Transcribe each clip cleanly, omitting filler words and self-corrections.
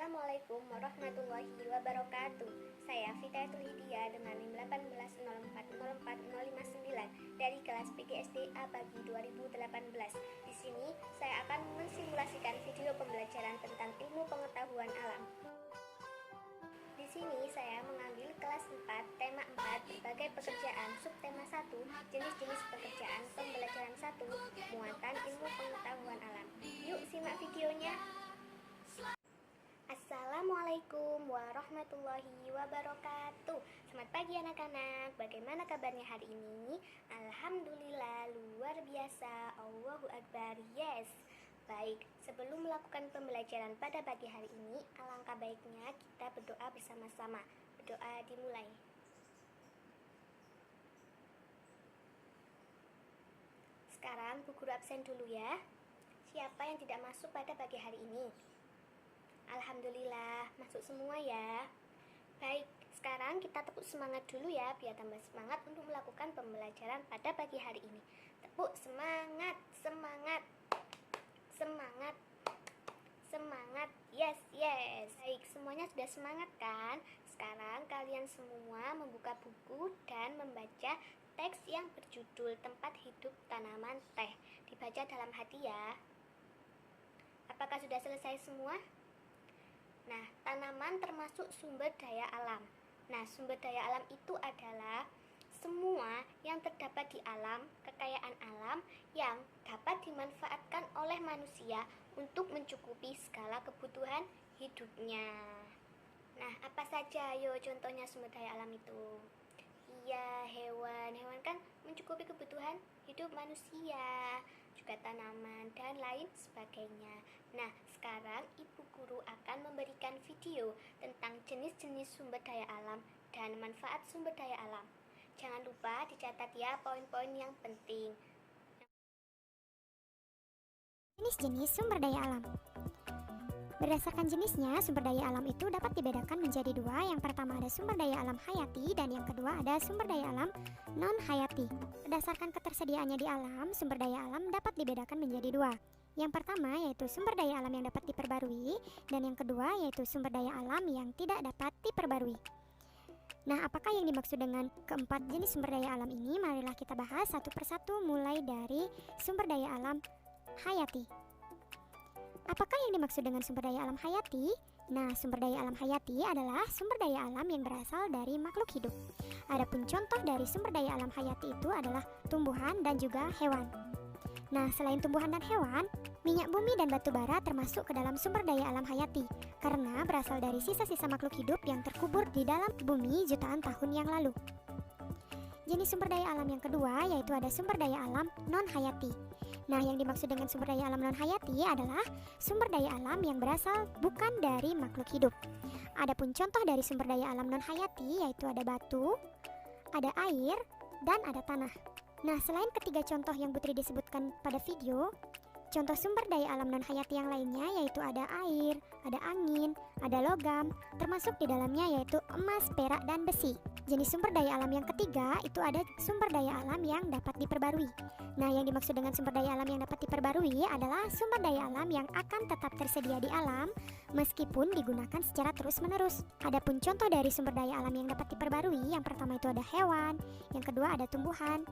Assalamualaikum warahmatullahi wabarakatuh. Saya Fitayatul Hidayah dengan NIM 180404059 dari kelas PGSD A Pagi 2018. Di sini saya akan mensimulasikan video pembelajaran tentang ilmu pengetahuan alam. Di sini saya mengambil kelas 4, tema 4, berbagai pekerjaan, subtema 1, jenis-jenis pekerjaan, pembelajaran 1, muatan ilmu pengetahuan alam. Yuk simak videonya. Assalamualaikum warahmatullahi wabarakatuh. Selamat pagi anak-anak. Bagaimana kabarnya hari ini? Alhamdulillah, luar biasa. Allahu Akbar. Yes. Baik, sebelum melakukan pembelajaran pada pagi hari ini, alangkah baiknya kita berdoa bersama-sama. Berdoa dimulai. Sekarang Bu Guru absen dulu ya. Siapa yang tidak masuk pada pagi hari ini? Alhamdulillah, masuk semua ya. Baik, sekarang kita tepuk semangat dulu ya, biar tambah semangat untuk melakukan pembelajaran pada pagi hari ini. Tepuk semangat, semangat, semangat, semangat. Yes, yes. Baik, semuanya sudah semangat kan? Sekarang kalian semua membuka buku dan membaca teks yang berjudul Tempat Hidup Tanaman Teh. Dibaca dalam hati ya. Apakah sudah selesai semua? Nah, tanaman termasuk sumber daya alam. Nah, sumber daya alam itu adalah semua yang terdapat di alam, kekayaan alam yang dapat dimanfaatkan oleh manusia untuk mencukupi segala kebutuhan hidupnya. Nah, apa saja ayo contohnya sumber daya alam itu? Iya, hewan. Hewan kan mencukupi kebutuhan hidup manusia, juga tanaman, dan lain sebagainya. Nah, sekarang Ibu Guru akan memberikan video tentang jenis-jenis sumber daya alam dan manfaat sumber daya alam. Jangan lupa dicatat ya poin-poin yang penting. Jenis-jenis sumber daya alam. Berdasarkan jenisnya, sumber daya alam itu dapat dibedakan menjadi dua. Yang pertama ada sumber daya alam hayati dan yang kedua ada sumber daya alam non-hayati. Berdasarkan ketersediaannya di alam, sumber daya alam dapat dibedakan menjadi dua. Yang pertama yaitu sumber daya alam yang dapat diperbarui dan yang kedua yaitu sumber daya alam yang tidak dapat diperbarui. Nah, apakah yang dimaksud dengan keempat jenis sumber daya alam ini? Marilah kita bahas satu persatu mulai dari sumber daya alam hayati. Apakah yang dimaksud dengan sumber daya alam hayati? Nah, sumber daya alam hayati adalah sumber daya alam yang berasal dari makhluk hidup. Adapun contoh dari sumber daya alam hayati itu adalah tumbuhan dan juga hewan. Nah, selain tumbuhan dan hewan, minyak bumi dan batu bara termasuk ke dalam sumber daya alam hayati karena berasal dari sisa-sisa makhluk hidup yang terkubur di dalam bumi jutaan tahun yang lalu. Jenis sumber daya alam yang kedua yaitu ada sumber daya alam non-hayati. Nah, yang dimaksud dengan sumber daya alam non-hayati adalah sumber daya alam yang berasal bukan dari makhluk hidup. Adapun contoh dari sumber daya alam non-hayati yaitu ada batu, ada air, dan ada tanah. Nah, selain ketiga contoh yang Putri disebutkan pada video, contoh sumber daya alam non-hayati yang lainnya yaitu ada air, ada angin, ada logam, termasuk di dalamnya yaitu emas, perak, dan besi. Jenis sumber daya alam yang ketiga itu ada sumber daya alam yang dapat diperbarui. Nah, yang dimaksud dengan sumber daya alam yang dapat diperbarui adalah sumber daya alam yang akan tetap tersedia di alam meskipun digunakan secara terus-menerus. Adapun contoh dari sumber daya alam yang dapat diperbarui, yang pertama itu ada hewan, yang kedua ada tumbuhan,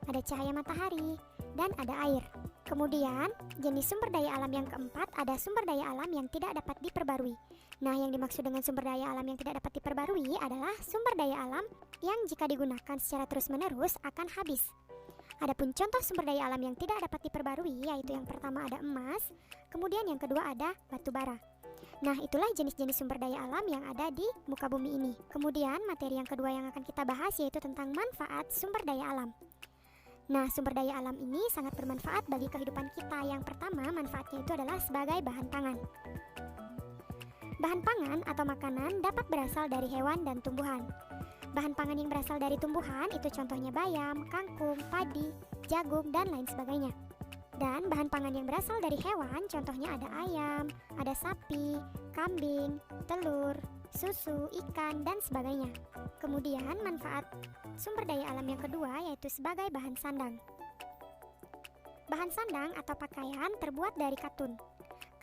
ada cahaya matahari, dan ada air. Kemudian, jenis sumber daya alam yang keempat ada sumber daya alam yang tidak dapat diperbarui. Nah, yang dimaksud dengan sumber daya alam yang tidak dapat diperbarui adalah sumber daya alam yang jika digunakan secara terus-menerus akan habis. Adapun contoh sumber daya alam yang tidak dapat diperbarui yaitu yang pertama ada emas, kemudian yang kedua ada batu bara. Nah, itulah jenis-jenis sumber daya alam yang ada di muka bumi ini. Kemudian, materi yang kedua yang akan kita bahas yaitu tentang manfaat sumber daya alam. Nah, sumber daya alam ini sangat bermanfaat bagi kehidupan kita. Yang pertama, manfaatnya itu adalah sebagai bahan pangan. Bahan pangan atau makanan dapat berasal dari hewan dan tumbuhan. Bahan pangan yang berasal dari tumbuhan itu contohnya bayam, kangkung, padi, jagung, dan lain sebagainya. Dan bahan pangan yang berasal dari hewan contohnya ada ayam, ada sapi, kambing, telur, susu, ikan, dan sebagainya. Kemudian manfaat sumber daya alam yang kedua yaitu sebagai bahan sandang. Bahan sandang atau pakaian terbuat dari katun.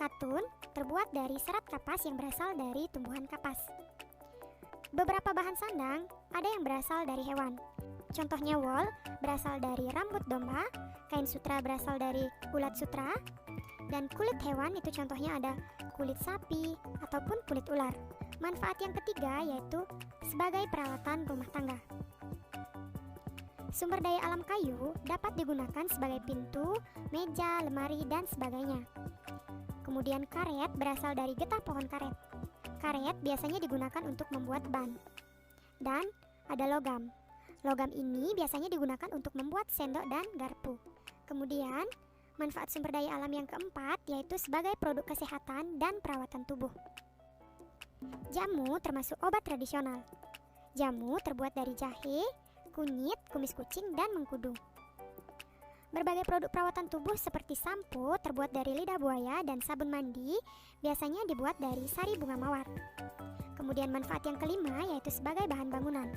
Katun terbuat dari serat kapas yang berasal dari tumbuhan kapas. Beberapa bahan sandang ada yang berasal dari hewan. Contohnya wol berasal dari rambut domba, kain sutra berasal dari ulat sutra, dan kulit hewan itu contohnya ada kulit sapi ataupun kulit ular. Manfaat yang ketiga yaitu sebagai peralatan rumah tangga. Sumber daya alam kayu dapat digunakan sebagai pintu, meja, lemari, dan sebagainya. Kemudian karet berasal dari getah pohon karet. Karet biasanya digunakan untuk membuat ban. Dan ada logam. Logam ini biasanya digunakan untuk membuat sendok dan garpu. Kemudian, manfaat sumber daya alam yang keempat yaitu sebagai produk kesehatan dan perawatan tubuh. Jamu termasuk obat tradisional. Jamu terbuat dari jahe, kunyit, kumis kucing, dan mengkudu. Berbagai produk perawatan tubuh seperti sampo terbuat dari lidah buaya dan sabun mandi biasanya dibuat dari sari bunga mawar. Kemudian manfaat yang kelima yaitu sebagai bahan bangunan.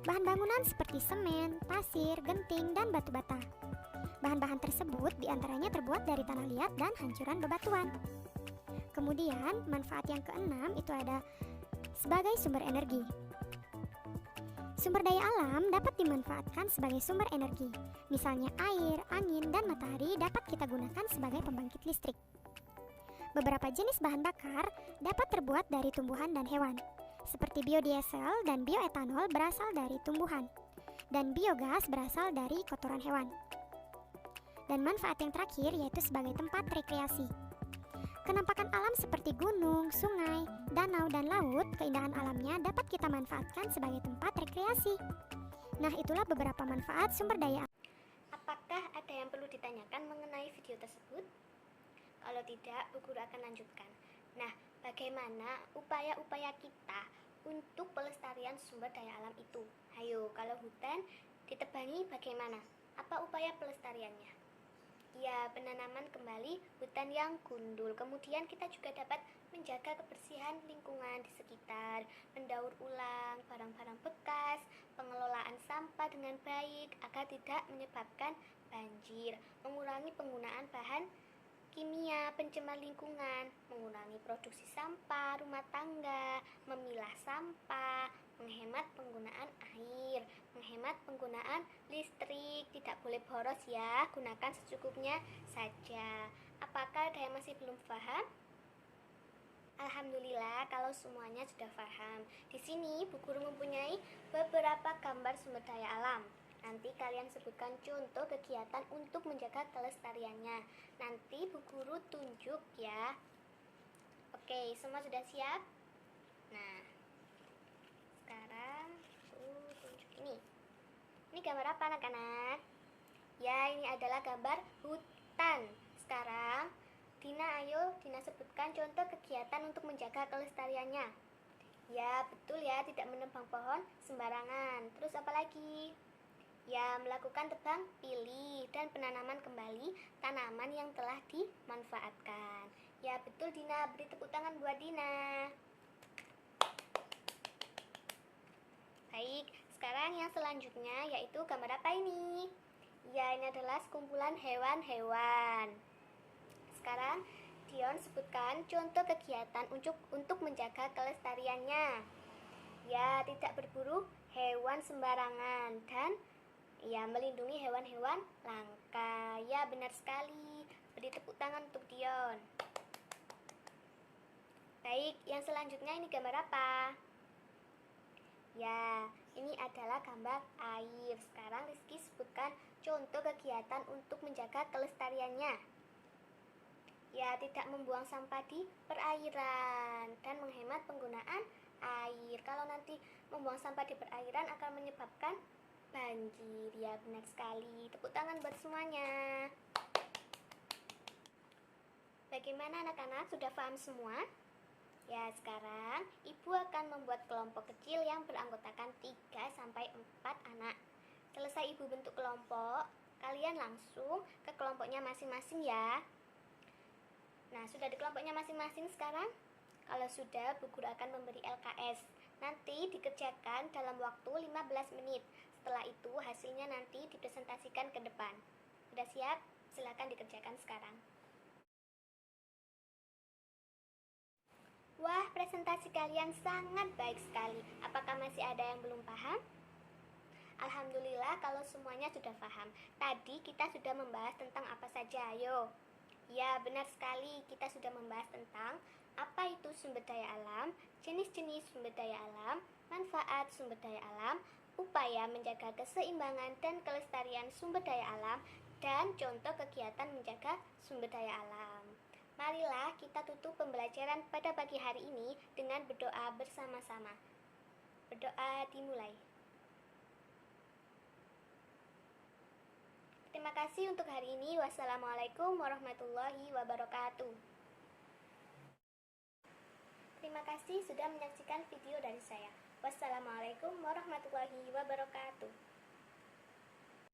Bahan bangunan seperti semen, pasir, genting, dan batu bata. Bahan-bahan tersebut diantaranya terbuat dari tanah liat dan hancuran bebatuan. Kemudian manfaat yang keenam itu ada sebagai sumber energi. Sumber daya alam dapat dimanfaatkan sebagai sumber energi. Misalnya air, angin, dan matahari dapat kita gunakan sebagai pembangkit listrik. Beberapa jenis bahan bakar dapat terbuat dari tumbuhan dan hewan, seperti biodiesel dan bioetanol berasal dari tumbuhan, dan biogas berasal dari kotoran hewan. Dan manfaat yang terakhir yaitu sebagai tempat rekreasi. Kenampakan alam seperti gunung, sungai, danau, dan laut, keindahan alamnya dapat kita manfaatkan sebagai tempat rekreasi. Nah, itulah beberapa manfaat sumber daya alam. Apakah ada yang perlu ditanyakan mengenai video tersebut? Kalau tidak, Bu Guru akan lanjutkan. Nah, bagaimana upaya-upaya kita untuk pelestarian sumber daya alam itu? Ayo, kalau hutan ditebangi bagaimana? Apa upaya pelestariannya? Ya, penanaman kembali hutan yang gundul. Kemudian kita juga dapat menjaga kebersihan lingkungan di sekitar, mendaur ulang barang-barang bekas, pengelolaan sampah dengan baik agar tidak menyebabkan banjir, mengurangi penggunaan bahan kimia pencemar lingkungan, mengurangi produksi sampah rumah tangga, memilah sampah, menghemat penggunaan air, menghemat penggunaan listrik, tidak boleh boros ya, gunakan secukupnya saja. Apakah ada yang masih belum paham? Alhamdulillah kalau semuanya sudah paham. Di sini Bu Guru mempunyai beberapa gambar sumber daya alam. Nanti kalian sebutkan contoh kegiatan untuk menjaga kelestariannya. Nanti Bu Guru tunjuk ya. Oke, semua sudah siap? Nah, sekarang Bu tunjuk ini. Ini gambar apa anak-anak? Ya, ini adalah gambar hutan. Sekarang Dina, ayo Dina sebutkan contoh kegiatan untuk menjaga kelestariannya. Ya, betul ya, tidak menebang pohon sembarangan. Terus apa lagi? Ya, melakukan tebang pilih dan penanaman kembali tanaman yang telah dimanfaatkan. Ya, betul Dina, beri tepuk tangan buat Dina. Baik, sekarang yang selanjutnya yaitu gambar apa ini? Ya, ini adalah sekumpulan hewan-hewan. Sekarang Dion sebutkan contoh kegiatan untuk menjaga kelestariannya. Ya, tidak berburu hewan sembarangan dan ya, melindungi hewan-hewan langka. Ya, benar sekali. Beri tepuk tangan untuk Dion. Baik, yang selanjutnya ini gambar apa? Ya, ini adalah gambar air. Sekarang Rizky sebutkan contoh kegiatan untuk menjaga kelestariannya. Ya, tidak membuang sampah di perairan dan menghemat penggunaan air. Kalau nanti membuang sampah di perairan akan menyebabkan banjir. Ya, benar sekali. Tepuk tangan buat semuanya. Bagaimana anak-anak, sudah paham semua? Ya, sekarang Ibu akan membuat kelompok kecil yang beranggotakan 3-4 anak. Selesai Ibu bentuk kelompok, kalian langsung ke kelompoknya masing-masing ya. Nah, sudah di kelompoknya masing-masing sekarang? Kalau sudah, Bu Guru akan memberi LKS. Nanti dikerjakan dalam waktu 15 menit. Setelah itu hasilnya nanti dipresentasikan ke depan. Sudah siap? Silakan dikerjakan sekarang. presentasi kalian sangat baik sekali. Apakah masih ada yang belum paham? Alhamdulillah kalau semuanya sudah paham. Tadi kita sudah membahas tentang apa saja, ayo. Ya, benar sekali. Kita sudah membahas tentang apa itu sumber daya alam, jenis-jenis sumber daya alam, manfaat sumber daya alam, upaya menjaga keseimbangan dan kelestarian sumber daya alam, dan contoh kegiatan menjaga sumber daya alam. Marilah kita tutup pembelajaran pada pagi hari ini dengan berdoa bersama-sama. Berdoa dimulai. Terima kasih untuk hari ini. Wassalamualaikum warahmatullahi wabarakatuh. Terima kasih sudah menyaksikan video dari saya. Wassalamualaikum warahmatullahi wabarakatuh.